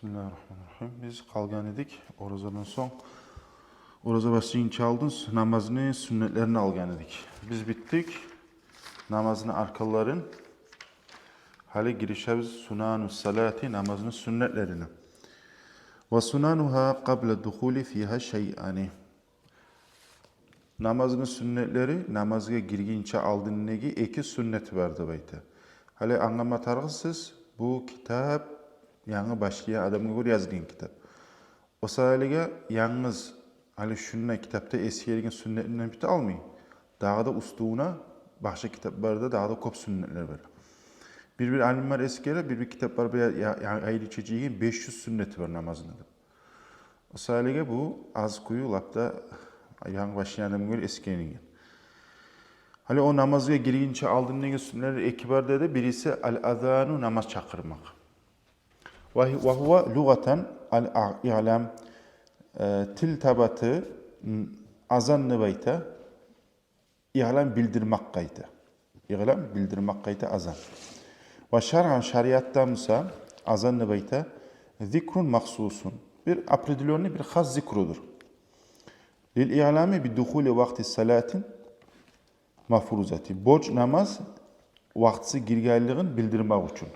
Bismillahirrahmanirrahim. Biz kalgan edik. Orazadan son. Oraza başlayınca aldınız. Namazını, sünnetlerini algan edik. Biz bittik. Namazını arkaların. Hali girişemiz sunanu salati namazının sünnetlerini. Ve sunanuha qabla dukhuli fiha şey'ani. Namazının sünnetleri namazga girginçe aldın negi iki sünnet vardı bayta. Hali anlamatarısız bu kitap yangi başlayan adamga göre yazılgan kitap. O sayeliga yalnız hali şunna kitapta eskiyen sünnetinden bita almayın. Daha da ustuğuna başka kitaplarda daha da kop sünnetler var. Bir alimler eskiyle bir kitaplar ayrı çeçiğin 500 sünneti var namazında. O sayeliga bu az kuyu lapta yangi başlayan adamga göre eskiyen. Hali o namazga girince aldığın nege sünnetleri ekibar dedi. Birisi al-azanu namaz çakırmak. وهو لغة الإعلام tiltabatı azan nıbayta İ'lam bildirmek kayta. İ'lam bildirmek kayta azan. Ve şer'an şeriatta mısa azan nıbayta zikrun maksusun. Bir apredilyonlu bir khas zikrudur. Lil i'lami bi dukhuli vakti salatin mafruzati. Borç namaz vaktisi girgayliğin bildirmek için.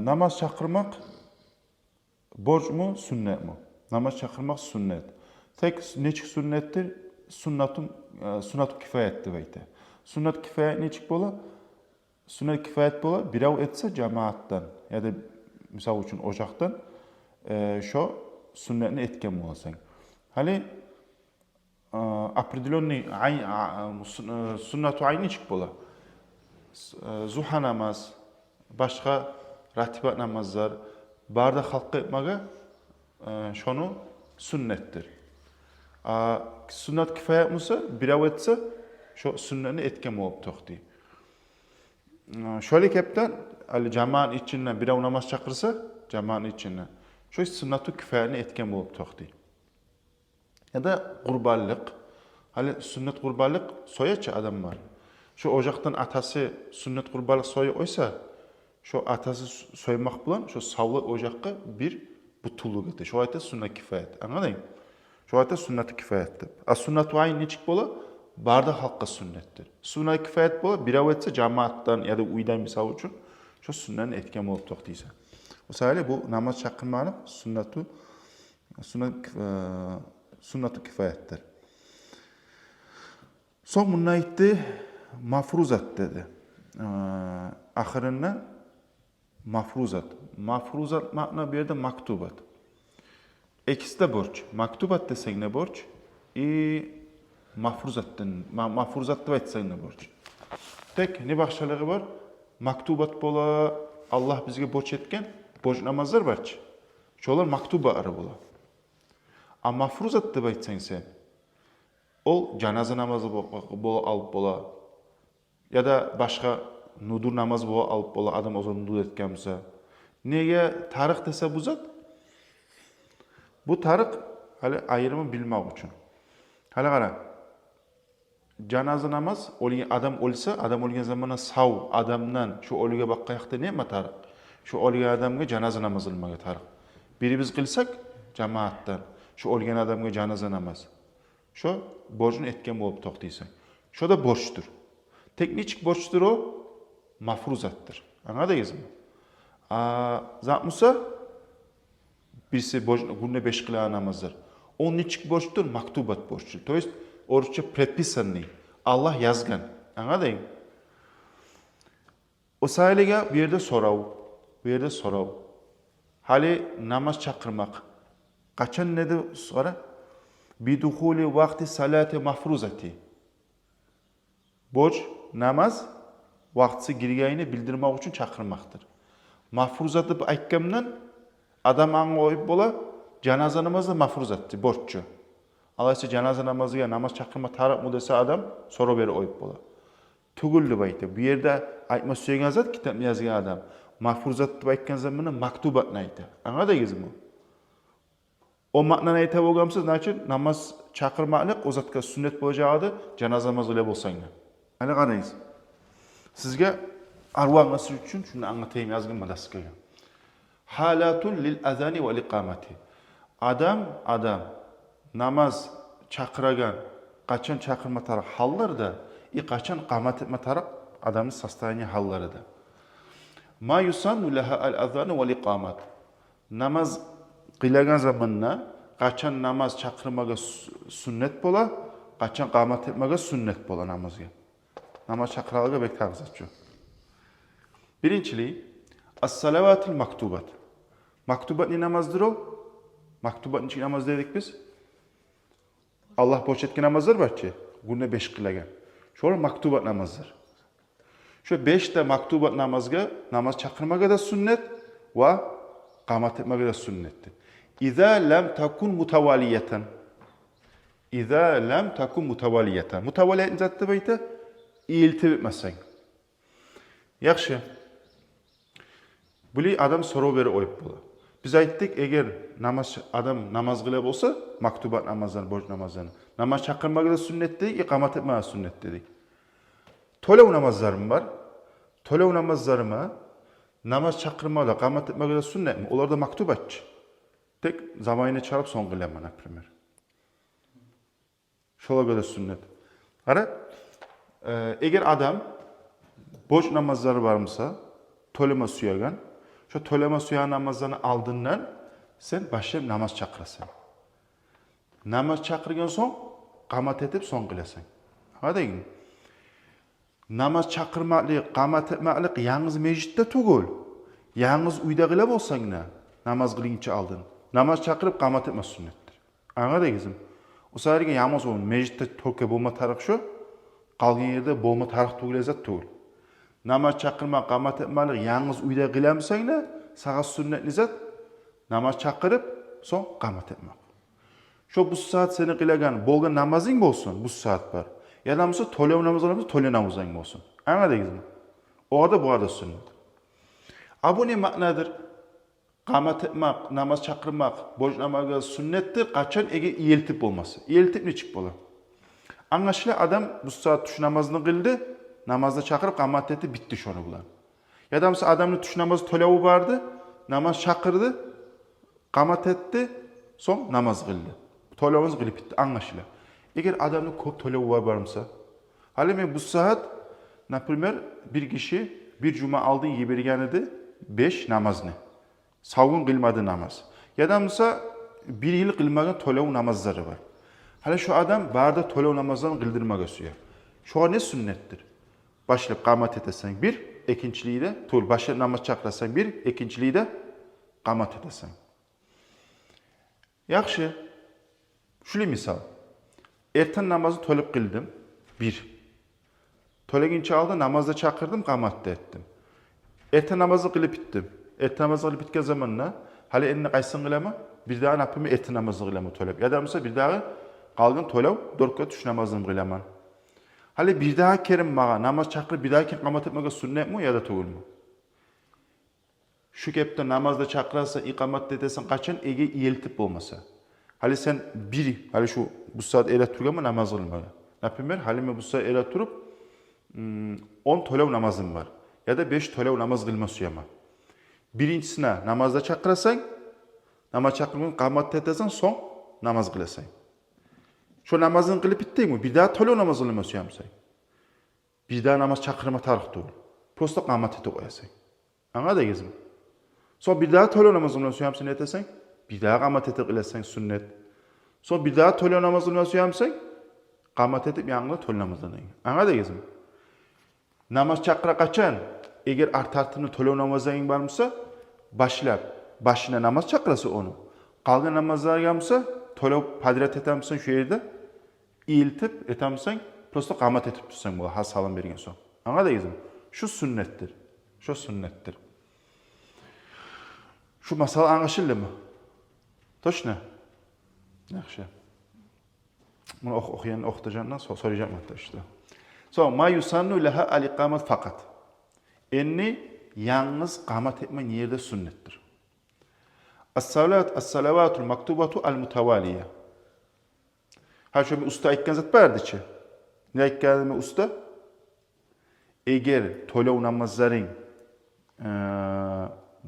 Namaz çakırmak borç mu, sünnet mi? Namaz çakırmak sünnet. Tek neçik sünnettir? Sünnat-ı kifayettir beyte. Sünnet kifayet neçik bola? Sünnet kifayet bola birav etse cemaattan ya da misal için ocaktan şu sünnetini etken bolasın. Hali apredilyonli sünnet-u ayn neçik bola? Zuha namaz, başka ratibat namazlar, barda halkı etmeye şonu sünnettir. Sünnet kifayet mısa, birav etse, şu sünnetini etken olup toxti. Şöyle kepten, cemaat içinden birav namaz çakırsa, cemaat içinden, şu sünnet-i kifayetini etken olup toxti. Ya da kurballık, hali sünnet kurballık soyaçı adam var. Şu ocaktan atası sünnet kurballık soya oysa, şu atası soymak bulan, şu savlı ocakka bir butuluk etti. Şu ayette sünnet kifayet. Anladın mı? Şu ayette sünnet kifayettir. Sünnet-u ayn neçik bola? Barda halkka sünnettir. Sünnet kifayet bola, birav etse cemaattan ya da uydan misal için şu sünnetin etken olup toxtiysa. O sayede bu namaz çakırmanın sünnet-u kifayettir. Son bununla aytti mafruzat dedi. Ahırında mafruzat. Mafruzat makna bir yerde maktubat. İkisi de borç. Maktubat desen ne borç? Mafruzat da etsen ne borç? Tek ne başkaları var? Maktubat bola Allah bizge borç etken borç namazlar var. Şolar maktuba ara bola. Ama mafruzat da etsen sen. Ol cenaze namazı bola alıp bola. Ya da başka nudur namaz bola alıp bola adam o zaman nudur etkense. Neye tarih dese bu zat? Bu tarih hali ayrımı bilmek için. Hali qara. Cenaze namaz adam olsa adam olgan zamanda sav adamdan şu olga baqqayaqda nima tarix? Şu olgan adamga cenaze namazı qilmaga tarix. Biri biz qilsak cemaatdan şu olgan adamga cenaze namaz. Şu borcunu etken bo'lib to'xtaysan. Şu da borçtur. Teknik borçtur o, mafruzattır. Anladınız mı? Zatmusa birisi günde 5 kılağı namazdır. Onun için borçtur, maktubat borçtur. To jest oruçça predpisanny. Allah yazgan. Anladın mı? O sayeliga bir yerde sorav. Hali namaz çakırmak. Kaçan nedir sonra? Bidukhuli vakti salati mafruzati. Borç, namaz, vaktisi girgayini bildirmek için çakırmaktır. Mafruzatı aytkamdan adam anı oyup bola, cenaze namazı mafruzattı, borççu. Alaysa cenaze namazıya namaz çakırma taraf mı dese adam, soru beri oyup bola. Tugullu baytı. Bir yerde aytma söyleyen zat, kitap yazgan adam. Mafruzatı aytkan zamanı maktubatını aytı. Anladınız mı? O maknani ayta bo'lgamsiz, nachin namaz çakırmaklık o zatka sünnet bo'lajagida cenaze namazı ile bolsanglar. Ana qaraysiz. Sizga arvoh nasr uchun shuni anlatayım yazgan madasga. halatun lil azani vel iqamati. Adam namaz chaqiragan, qachon chaqirma taraq hallarda, qachon qamat etma taraq adamning состояние hallarida. Ma yusannu laha al azan vel iqamat. Namaz qilagan zamanna qachon namaz chaqirmaga sunnet bo'la, qachon qamat etmaga sunnet bo'la namazga. Namaz chaqiralga bek tag'izatchu. Birinchili as-salavatul maktubat. Maktubat ne namazdır o? Maktubat niçin namaz dedik biz? Allah boş etken namazlar var ki. Günde 5 kılagan. Şöyle maktubat namazdır. Şu 5 de maktubat namaz çakırmaga da sünnet ve qamat etmege de sünnettir. İza lem takun mutavaliyeten. İza lem takun mutavaliyeten. Mutavaliyeten zaten beyte ilti bitmesen. Yaxşı. Buli adam soru veri oyup bula. Biz ayttık eğer adam namaz kılab olsa maktubat namazlarını, borç namazlarını. Namaz çakırmaga da sünnet dedik, iqamat etmege sünnet dedik. Tolev namazlarım var. Tolev namazlarıma namaz çakırmaga da qamat etmege de sünnet mi? Onlar da maktubatçı. Tek zamanını çarap son kılayım bana primer. Şola göre sünnet. Ara, eğer adam borç namazları varmasa, tolema suyagan, şu tolema suya namazlarını aldığından sen başlayıp namaz çakırasın. Namaz çakırgan son, qamat etip son kılasın. Hadi gidin. Namaz çakırmaklık, qamat etmaklık yalnız meclitte tugul. Yalnız uyda kılab olsan ne? Namaz kılınca aldın. Namaz çakırıp qamat etmez sünnettir. Anladın gizim. O sadece yalnız olun. Meclitte toke bulma tarih şu, kalgın yerde bulma tarih tugul ezat tugul. Namaz çakırma, qamat etmaklık yalnız uyda kılamsan ne? Sağa sünnet nizat. Namaz çakırıp son qamat etmek. Şu bu saat seni kılagan, bolgan namazın bolsun, bu saat var. Ya da mesela tolev namazlarımız tolev namazın olsun. Anladın gizim. Orada bu arada sünnet. Bu ne ma'nadır? Qamat etmek, namaz çakırmak, borç namazı sünnettir. Kaçan ege iyeltip olması. Iyeltip ne çık bola? Anlaşılan adam bu saat tuş namazını kıldı, namazda çakırıp qamat etti, bitti şunu bulan. Ya da mesela adamın tuş namazı tolevi vardı, namaz çakırdı, qamat etti, son namaz kıldı. Tolevimiz kılıp bitti, anlaşılan. Eğer adamın çok tolevi varsa, halim bu saat, например, bir kişi bir cuma aldığı gibi geldi, 5 namaz ne? Savun kılmadı namaz. Ya da mesela bir yıl kılmadan tolev namazları var. Hala şu adam barda tolev namazlarını kıldırmak istiyor. Şu an ne sünnettir? Başlayıp qamat etesen bir, ikinciliği de, başlayıp namaz çakırasan bir, ikinciliği de qamat etesen. Yaxşı. Şöyle misal. Erten namazı tolep kıldım. Bir. Tolegince aldı, namazda çakırdım, qamat da ettim. Erten namazı kılıp bittim. Erten namazı kılıp bitken zamanla, hali eline kaysın kılama, bir daha napımı erten namazı kılama tolep. Ya da mesela bir daha kalgın tolev, 4 kat 3 namazını kılama. Hali bir daha kerim mağa, namaz çakırıp bir daha kerim qamat etmege sünnet mi ya da tuğul mu? Şu kepte namazda çakırasa, iqamat dedesen kaçan ege iyeltip olmasa. Hali sen biri, hali şu bu saat eyle turgama namaz kılmaga. Naprimер, halime bu saat eyle turup 10 tolev namazım var. Ya da 5 tolev namaz kılma suyama. Birincisine namazda çakırasan, namaz çakırmanın qamat etesen son namaz kılasan. Şu namazını kılıp bitti mi? Bir daha tolev namaz kılma suyamsan. Bir daha namaz çakırma tarih tuğul. Prosto qamat ete koyasan. Anladın gizim? Son bir daha tolev namaz kılma suyamsan etesen, bir daha qamat ete kılasan sünnet. Son bir daha tolev namaz kılma suyamsan, qamat etip yanına tolev namazını. Anladın gizim? Namaz çakıra kaçan, eğer artartını tolev namazın varmasa, başına namaz çakırası onu. Kalgın namazlar yapsa, tolev padret etemsen şu yerde, iyiltip etemsen, prosto qamat etip tutsan bu, has salam bergen son. Anladın gizim? Şu sünnettir. Şu sünnettir. Şu masal anlaşıldı mı? Toşna? Yaxşı. Bunu okuyan okutacağından soracağım hatta işte. So, ma yusannu laha al-iqamat fakat. Enni yalnız qamat etmen yerde sünnettir. As-salavatul maktubatu al-mutavaliye. Ha şöyle bir usta aytgan zat bardichi. Ne aytganimi usta? Eğer tolev namazların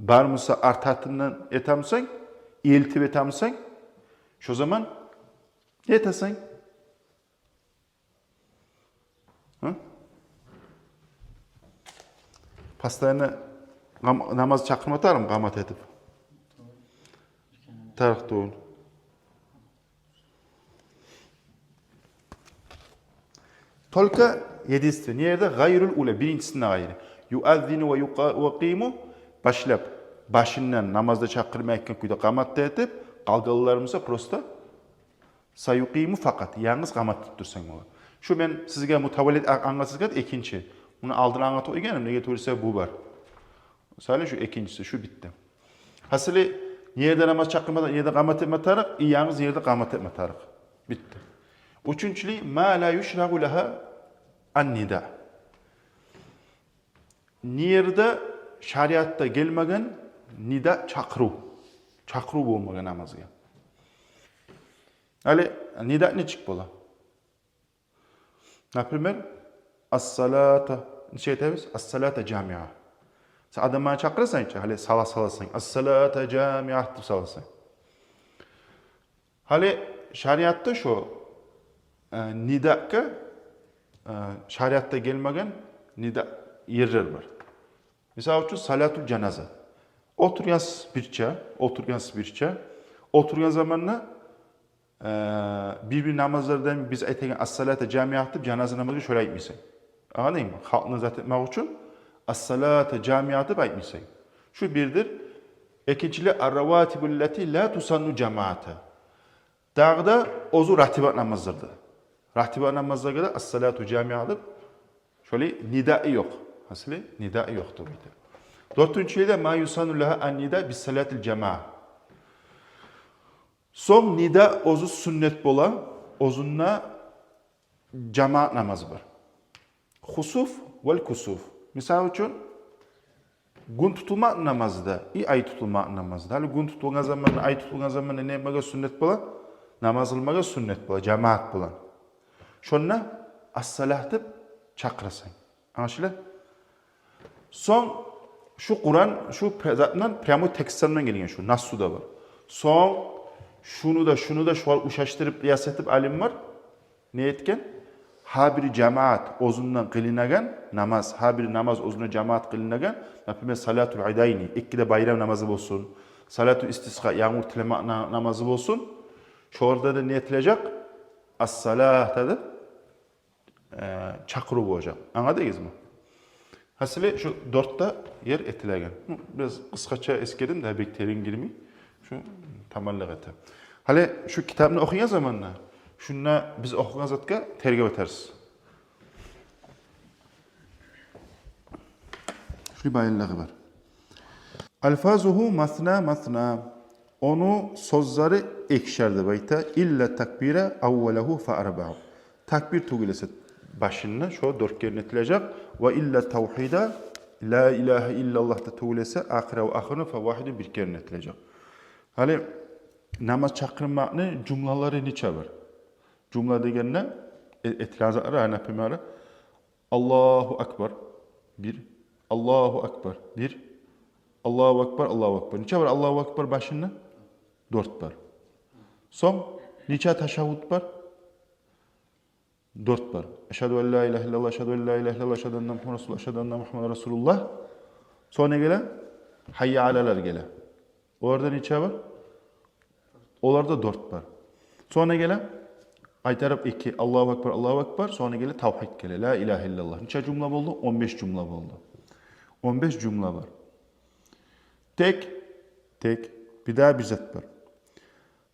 barmısa artatından etamsan, eltip etamsan, şu zaman ne etasan? Pastayını namaz çakırmatarım qamat edip. Tarix doğun. Tolka yedisi. Nerede? Gayrul ule. Birincisinde gayrı. Yuazzinu ve yuqimu. Başlap. Başından namazda çakırmayken kuyda qamat edip, qalgalılarımıza prosta sayuqimu fakat. Yalnız qamat tuttursan ola. Şu ben sizge mutavalit anlasızgat ikinci. Bunu aldın anlatı oygenim. Nege tuğrisa bu var. Mesela şu ikincisi. Şu bitti. Hasılı yerde namaz çakırmadan, yerde qamat etme tarık, yalnız yerde qamat etme tarık. Bitti. Üçüncülü, ma la yuşragu laha an-nida. Niyerde şariatta gelmegen nida çakru. Çakru olmagan namazga. Ali nida ne çık bola? Например, as-salata, şey etemiz? As-salata camia. Sen adamı çakırsan ki, hali salasan. As-salata camia deb salasan. Hali şariatta şu nida'ga şariatda gelmegen nida yerler var. Misal üçün salatul cenaze. Oturgan birçe zamanla bir namazlardan biz aytgan as-salata cami'a deb cenaze namazı şöyle aytmaysan. Anladın mı? Halkını zat etmek için as-salata cami'a deb aytmaysan. Şu birdir. İkincili ar-ravatibul lati la tusannu cemaate. Dağda ozu ratibat namazlardı. Ratibat namazlarında as-salatu cami'a deb şöyle nidai yok. Asli nidai yoktu buydu. Dördüncüyü de ma yusannu laha an-nida bis-salatil cema'a. Son nida ozu sünnet bola, ozunna cemaat namazı var. Husuf vel kusuf. Misal üçün gün tutulma namazda, ay tutulma namazda. Hali gün tutulgan zamanı, ay tutulgan zamanı ne yapmaga sünnet bola? Namaz kılmaga sünnet bola, cemaat bola. Şonna as-salah deb çakırasan. Anlaşıldı? Son şu Kur'an, şu zatından pramo tekstlerden gelген şu Nassu da var. Son şunu da şu an uşaştırıp riyas etip alim var. Ne etken? Ha bir cemaat ozundan kılinagan namaz, ha bir namaz ozundan cemaat kılinagan. Napime salatul idayni, ikkide bayram namazı olsun. Salatul istisqa, yağmur tileme namazı olsun. Şu orada da ne etilecek? As-salah dedi. Çakırı olacak. Anladınız mı? Hasılı şu dörtte yer etilegen. Biraz kıskaça eskedim de pek terin girmey. Şu tamallık ete. Hali şu kitabını okuyan zamanla şunna biz okuyan zatka tergib eteriz. Şu bayınlığı var. Alfazuhu masna. Onu sözleri ekşerdi bayta. İlla takbire avvelehu fa arba'u. Takbir tugilesi başında şu dört kere netilecek. Ve illa tevhida la ilahe illallah da tugilesi ahire ve ahirine fa vahidin bir kere netilecek. Hali namaz çakırmakni cümleleri neçe var? Cümle degenine etirazatları ana primara Allahu Akbar bir, Allahu Akbar bir, Allahu Akbar, Allahu Akbar. Neçe var Allahu Akbar başında? Dört var. Son neçe teşehhüd var? Dört var. Eşhedü en la ilahe illallah, eşhedü en la ilahe illallah, eşhedü enne Muhammed Resulullah, eşhedü enne Muhammed Resulullah. Sonra gele hayya aleler gele. Orada neçe var? Onlarda dört var. Sonra gele aytarıp iki Allahu Ekber, Allahu Ekber. Sonra gele tavhid gele. La ilahe illallah. Neçe cümle oldu? 15 cümle oldu. 15 cümle var. Tek. Bir daha bir zat var.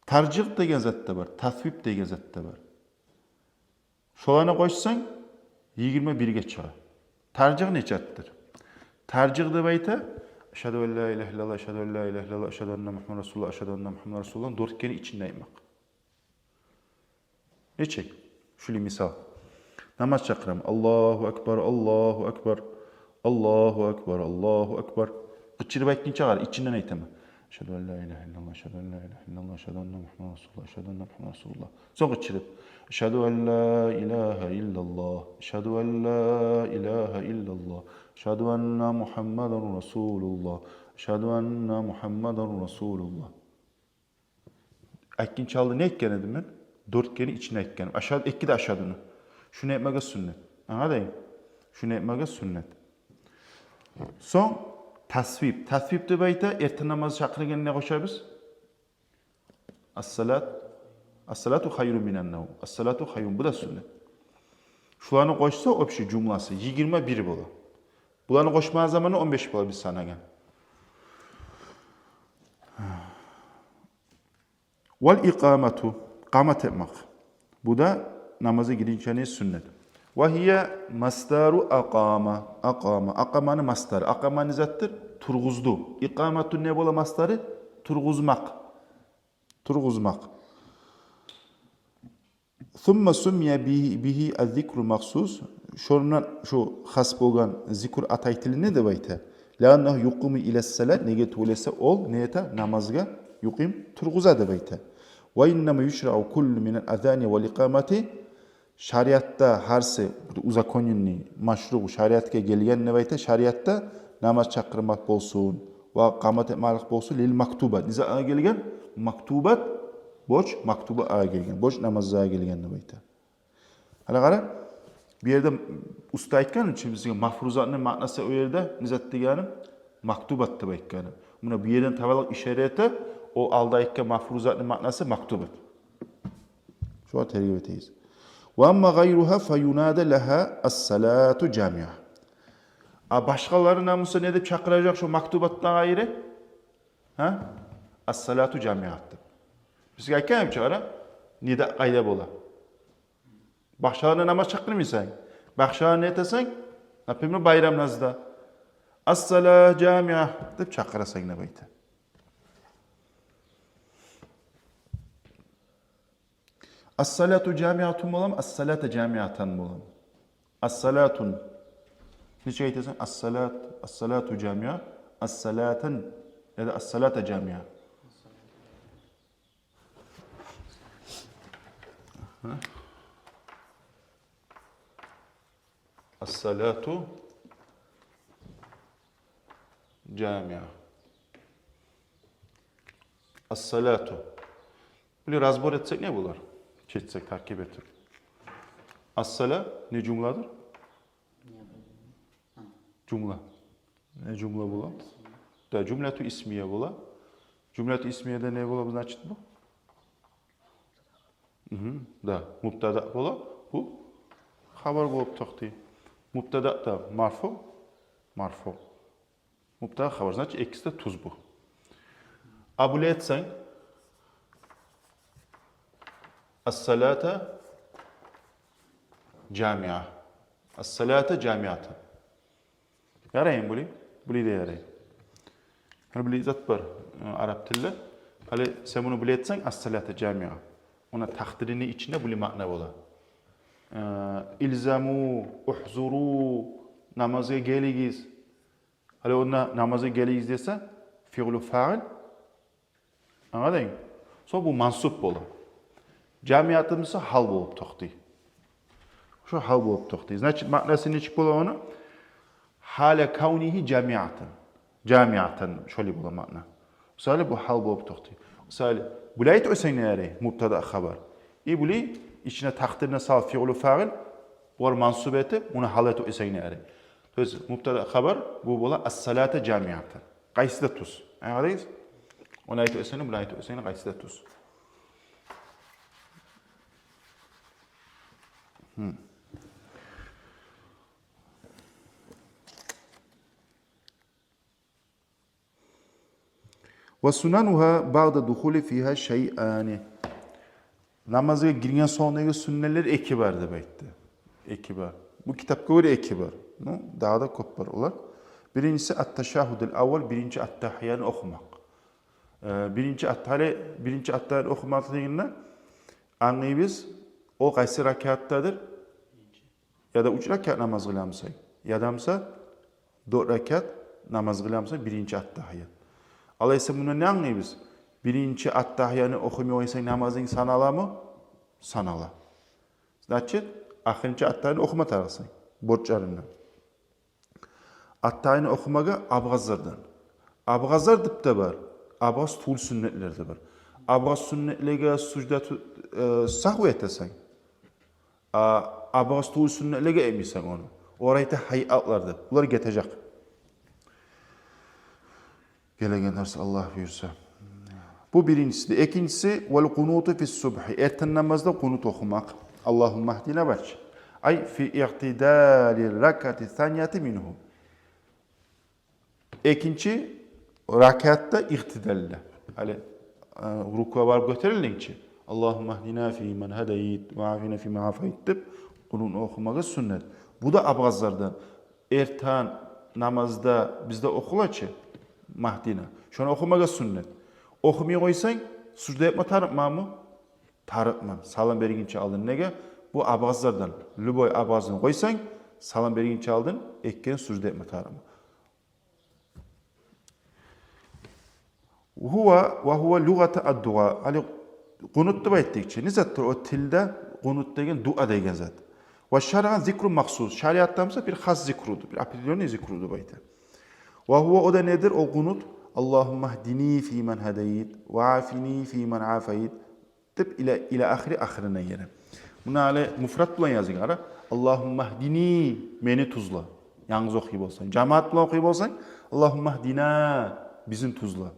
Tarcih degen zat da var. Tasvip degen zat da var. Şolana koşsan 21'ge çıkar. Tarcih neçatdır? Tarcih de bayta eşhedü en la ilahe illallah, eşhedü en la ilahe illallah, eşhedü enne Muhammed Resulullah, eşhedü enne Muhammed Resulullah dört kere içinde aymak. Ne çek? Şöyle misal. Namaz çakıram. Allahu Ekber, Allahu Ekber, Allahu Ekber, Allahu Ekber. Kıçırı baytın çağır, içinden aytama. Eşhedü en la ilahe illallah, eşhedü en la ilahe illallah, eşhedü enne Muhammed Resulullah, eşhedü enne Muhammed Resulullah. Son kıçırıp. Eşhedü en la ilahe illallah, eşhedü en la ilahe illallah, Eşhedü enne Muhammeden Resulullah. Eşhedü enne Muhammeden Resulullah. Aytkin çaldı ne etken edim ben? 4 kere içine etken. Aşağı, 2 de aşağıdını. Şunu etmege sünnet. Anladın? Şunu etmege sünnet. Son tasvip. Tasvip de bayta erten namazı çakırgen ne koşarız? As-salatu hayrun minen nevm. As-salatu hayrun. Bu da sünnet. Şularını koşsa o bir şey cümlası 21 olur. Bularını koşma zamanı 15 olur biz sana gel. Vel ikamatu. Kamet etmek. Bu da namazı girince sünnet. Ve hiye masdaru akama. Akama. Akamanın mastarı. Akama ne zattır? Turguzdu. İkamatu ne bola mastarı? Turguzmak. Turguzmak. Thumma summiye bihi az-zikru maksus. Şondan şu has bolgan zikr ataytili ne de bayta? Lannahu yuqumu ila salat nege tulese ol neyta namazga yuqim turguza da bayta. Ve innema yushra'u kullu min al-azani ve iqamati şariatta harsi uzakonini maşru şariatga gelgen ne bayta? Şariatta namaz çakırmak bolsun ve qamat etmalik bolsun lil maktubat. Niza gelgen maktubat borç maktuba ağa gelgen. Borç namazı gelgen ne bayta. Hala qara bir yerde usta aytgan için bizga mafruzatning ma'nosi o yerda nizat deganim maktubat deb aytgan. Buna bir yerdan tavalliq isharati o alda aytgan mafruzatning ma'nosi maktubat. Shu tergib etayız. Wa amma gayruha fayunada laha as-salatu jami'a. Başqaları namusa ne deb chaqirajaq shu maktubatdan ayrı? Ha? As-salatu jami'at. Bizga aytgan bichora nida qayda bo'la. Başlarına namaz çakırmıysan, başlarına ne etesen, napimle bayram nazda. As-salah cami'a deyip çakırasan ne bayta. As-salatu cami'atun bolam, as-salata cami'atan bolam. As-salatun. Niçe aytesen? As-salatu cami'a, as-salatan ya da as-salata cami'a. As-salatu cami'a. As-salatu. Böyle razbor etsek ne bular? Çetsek, takip etsek. As-sala ne cümladır? Cümle. Ne cümle bula? Da cümletu ismiye bula. Cümletu ismiyede ne bula? Bu значит bu? Da. Mubtada bula. Bu haber bulup taktı. Mubtada da marfu. Marfu. Mubtada haber. Значит ikisi de tuz bu. Abule etsen as-salata cami'a. As-salata cami'atan. Yarayın bunu. Bunu da yarayın. Hani bunu zat var Arap dilinde. Hani sen bunu bile etsen as-salata cami'a. Ona takdirini içinde bunu ma'na ola. İlzamu, uhzuru, namazı geligiz. Hani ona namazı geligiz dese fi'lu fa'il. Anladın mı? So bu mansup ola. Camiatımızda hal bulup toxtu. Şu hal bulup toxtu. Значит, ma'nası ne çık ola onu? Hale kavnihi camiatan. Camiatan şöyle bula ma'na. Misali bu hal bulup toxtu. Misali bulayt ösen nere mubtada haber. Buli içine takdirine sal fi'lu fa'il var mansubeti ona halatu ösen nere. Söz mubtada haber bu bula as-salata camiatan. Qaysi da tuz. Anladınız? Ona ayet öseni bulayt öseni qaysi da tuz. Ve sunanuha ba'da duhuli fiha şey'ani. Namaza girgen sonraki sünneler eki var demekti. Eki var. Bu kitapta öyle eki var. Daha da çok var olar. Birincisi at-teşahhudul avval, birinci at-tahiyyanı okumak. Birinci at-tahiyyanı okumak deyinle anlayız o qaysi rakattadır? Ya da 3 rakat namaz kılamsa, ya damsa 4 rakat namaz kılamsa birinci at-tahiyyan. Alaysa bunu ne anlayız? Birinci at-tahiyyanı okumuyorsan namazın sanala mı? Sanala. Значит, ahirci at-tahiyyanı okuma tarafsın. Borçlarından. Attayını okumaga Abgazlardan. Abgazlar dip de var. Abgaz tuğul sünnetler de var. Abgaz sünnetlerge sucdat sahv etesen. Abgaz tuğul sünnetlerge emisen onu. Orayta hayatlardı. Bunlar getecek. Gelegen ders Allah buyursa. Bu birincisi. İkincisi vel kunutu fis subhi. Erten namazda kunut okumak. Allahümme ahdina baç. Ay fi i'tidali rakati saniyati minhu. İkinci rakatta i'tidalle. Hani rukuğa varıp götürülünce Allahümme ahdina fi men hedeyit ve afina fi men afayit deyip kunut okumak sünnet. Bu da abgazlardan. Erten namazda bizde okulaçı mahdina. Şunu okumak sünnet. Okumaya koysan, sucda yapma tarıkma mı? Tarıkma. Salam berigince aldın. Nege? Bu abazlardan. Lüboy abazını koysan, salam berigince aldın, ekken sucda yapma tarıkma. Huwa lugata ad-dua. Hani kunut da ettikçe. Nizattır o tilde kunut degen dua degen zat. Ve şer'an zikru maksus. Şeriattamızda bir has zikrudu. Bir apeliyonu zikrudu bayta. Ve huwa o da nedir? O kunut Allahümme ahdini fi men hedeyit ve afini fi men afayit tip ila ahirine yere. Buna ale mufrat bulan yazın ara. Allahümme ahdini meni tuzla. Yalnız okuyup olsan. Cemaat bulan okuyup olsan Allahümme ahdina bizim tuzla.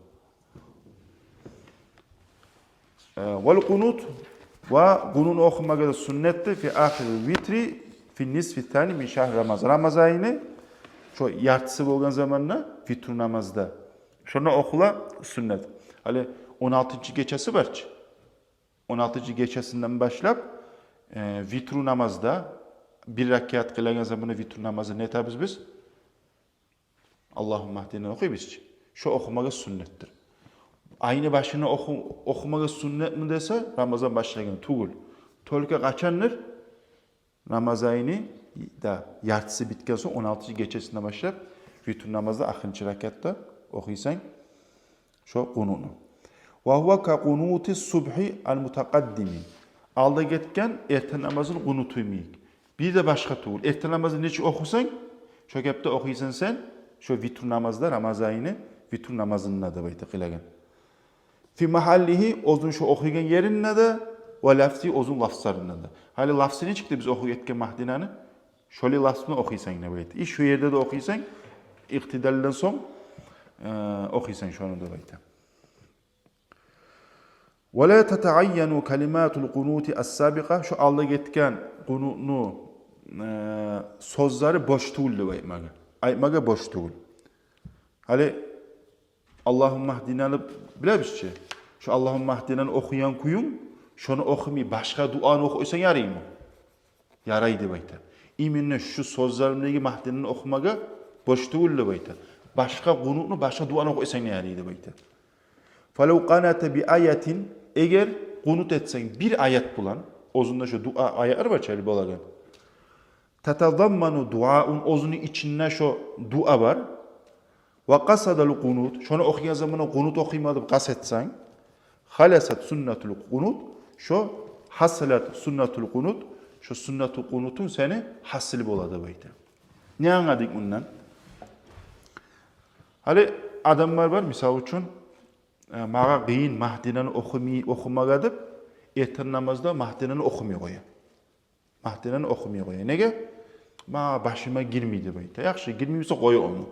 Vel kunut ve kunun okumaga da sünnettir fi ahir vitri fi nisfi thani min şahr Ramazan. Ramazan ayını şu yartısı bolgan zamanla vitr namazda. Şuna okula sünnet. Hani 16. geçesi var. 16. geçesinden başlap vitru namazda bir rakat kılagan zamanı vitru namazı ne tabiz biz? Allahümme ahdina okuyuyoruz. Şu okumaga sünnettir. Aynı başına okumaga sünnet mi dese Ramazan başlayan tuğul. Tolka kaçanlar Ramazan ayını da yartısı bitken sonra 16. geçesinden başlap vitru namazda ahirci rakatta okuysan şu kununu. Ve huve ka kunuti subhi al mutakaddimi. Alda getken erten namazın kunutuymayık. Bir de başka tuğul. Erten namazı neçe okusan, şu kepte okuysan sen, şu vitr namazda Ramazan ayını vitr namazında da bayta kılagan. Fi mahallihi ozun şu okuyan yerinde de ve lafzi ozun lafzlarında da. Hali lafzı ne çıktı biz okuyup etken mahdinanı? Şöyle lafzını okuysan ne bayta. İş şu yerde de okuysan, iktidalden son okuysan şu anda bayta. وَلَا تَتَعَيَّنُوا كَلِمَاتُ الْقُنُوتِ السَّابِقَةِ Şu Allah getken kunutnu sözleri boş tuğullu aymaga. Aymaga boş tuğul. Hali Allahümme ahdina'nı bilemişçi. Şu Allahümme ahdina'nı okuyan kuyum, şunu okumayı başka duanı okuysan yarayım mı? Yaraydı bayta. İminne şu sözlerimdeki mahdina'nı okumaga boş tuğullu bayta. Başka kunutnu başka duanı okuysan yaraydı bayta. فَلَوْ قَنَاتَ بِآيَةٍ Eğer kunut etsen bir ayet bulan, ozunda şu dua ayetler var çeli bolagan. تَتَضَمَّنُ duaun ozunun içinde şu dua var. وَقَصَدَ kunut şunu okuyan zaman kunut okuymadım kasetsen. خَلَسَتْ sünnetul kunut şu hasılat sünnetul kunut şu sünnetul kunutun seni hasıl boladı baydı. Ne anladık bundan? Hali adamlar var misal için mağa qiyin mahdinani okumaga deb erten namazda mahdinani okumay qo'ya. Mahdinani okumay qo'ya. Nega? Ma başıma girmeydi bayta. Yaxshi, girmeyse qo'y onu.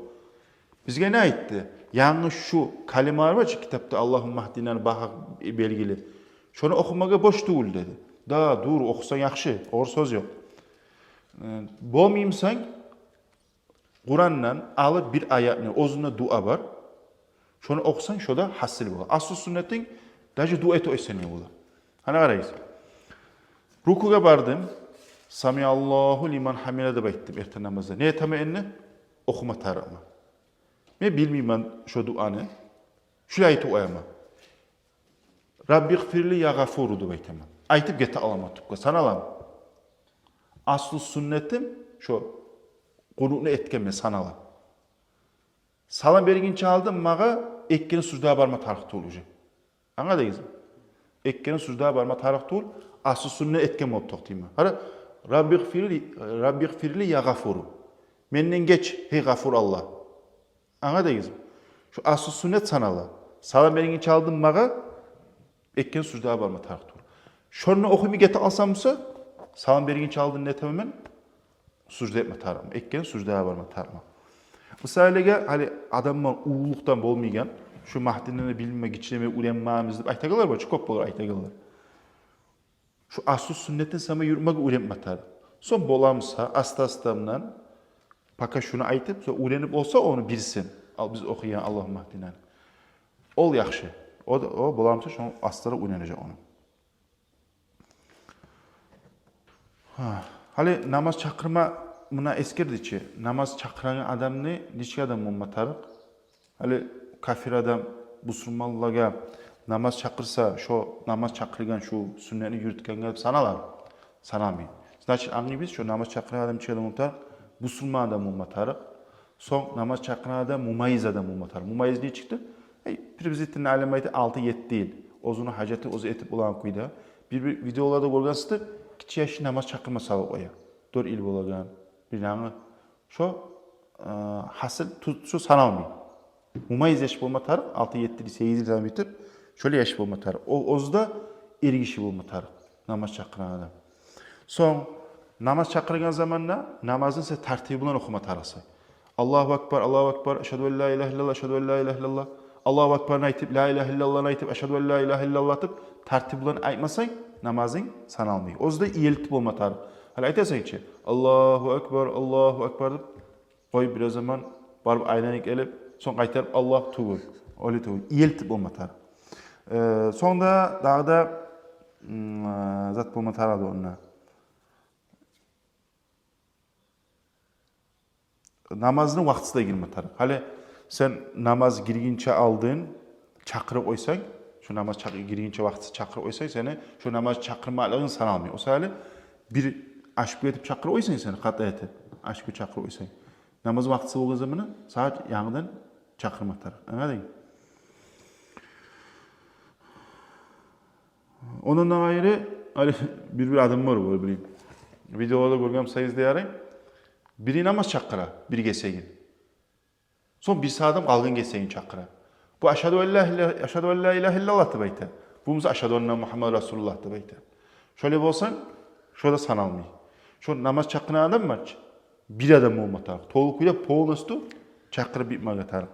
Bizga ne aytdi? Yanlış şu kalimalar var ki kitapta Allah'ın mahdinani baha belgili. Şunu okumaga boş tuğul dedi. Da dur okusan yaxshi, doğru söz yok. Bo'lmaysan Kur'an'dan alıp bir ayetini, ozunda dua var. Şunu okusan şurada hasil olur. Asıl sünnetin dahi dua et o esene olur. Hani arayız. Rukuga bardım. Samiyallahu liman hamile de bayttim erten namazda. Ne etame enne? Okuma tarama. Ne bilmeyeyim ben şu duanı. Şu ayeti oyama. Rabbi gfirli ya gafuru da baytım. Aytıp gete alamatıp. Sana alam. Asıl sünnetim şu kunutunu etkeme sana alam. Salam bergin çaldım mağa ekkeni sucda barma tarıqtı olacak. Anladınız mı? Ekkeni sucda barma tarıqtı ol. Asıl sünnet etken olup toqtayım. Rabbi gfirli ya gafuru. Menden geç, hey gafur Allah. Anladınız mı? Şu asıl sünnet sanalı. Salam beni çaldım mağa, ekken sucda barma tarıktır. Şunu okuyup gete alsamsa, salam beni çaldın ne tamamen sucda etme tarım. Ekken sucda barma tarım. Mesela hani adamlar uğurluktan bolmaygan, şu mahdinini bilme, geçirme, uğrenmamızı aytagalar var, çok olur aytagalar. Şu asıl sünnetin sana yürümek uğrenme tarım. Son bolamsa, astastamdan, paka şunu aytıp, sonra uğrenip olsa onu bilsin. Al biz okuyan Allah mahdinen. Ol yaxşı. O bolamsa şu aslara uğrenecek onu. Hali namaz çakırma buna eskirdiçi. Namaz çakıran adam ne? Neçe adam olmatarık? Hali kafir adam musulmanlığa namaz çakırsa, şu namaz çakırgan şu sünnetini yürütken gelip sanalar. Sanamıyor. Значит, anlayabiliriz şu namaz çakıran adam neçe adam olmatarık? Musulman adam olmatarık. Son namaz çakıran adam mumayiz adam olmatarık. Mumayiz ne çıktı? Privizitin alamaydı 6-7 değil. Ozunu haceti ozu etip olan kuyda. Bir videolarda görgensizdir. Kiçi yaşı namaz çakırma salı oya. 4 il bolagan. Bir yanı. Şu hasıl şu sanalmıyor. Mumayiz yaşı bulmatar. 6-7 8 il zaman bitip. Şöyle yaşı bulmatar. Ozda ergişi bulmatar. Namaz çakıran adam. Son namaz çakırgan zamanla namazın size tertibiyle okuma tarası. Allahu Ekber, Allahu Ekber, eşhedü en la ilahe illallah, eşhedü en la ilahe illallah. Allahu Ekber aytıp, la ilahe illallah aytıp, eşhedü en la ilahe illallah aytıp, tertibiyle aytmasan namazın sanalmıyor. Ozda iyiltip olmatar. Hala aytasan ki, Allahu Ekber, Allahu Ekber deyip, koy biraz zaman barıp aynanik elip, son aytarıp Allah tuğul. Öyle tuğul. İyiltip olmatar. Sonda dağda zat olmatar adı onunla. Namazın vaxtı da girmetar. Hali sen namaz girginçe aldın, çakırıp oysan, şu namaz girginçe vaxtı çakırıp oysan, seni şu namaz çakırmalığın sanalmıyor. O sayılı bir aşkı etip çakırıp oysan seni, katla etip aşkı çakırıp oysan. Namaz vaxtı olduğu zamanı saat yanıdan çakırmatar. Anladın? Onunla ayrı bir adam var böyle bileyim. Videoda görgem sayız diyarayım. Biri namaz çakıra, biri geçeyin. Son bir saatim algın geçeyin çakıra. Bu eşhedü en la ilahe illallah tabeyte. Bumuz eşhedü enne Muhammed Resulullah tabeyte. Şöyle olsan, şöyle sanalmıyor. Şu namaz çakıran adam var. Bir adam olmatar. Tolukuyla polnostu çakıra bitmeye atar.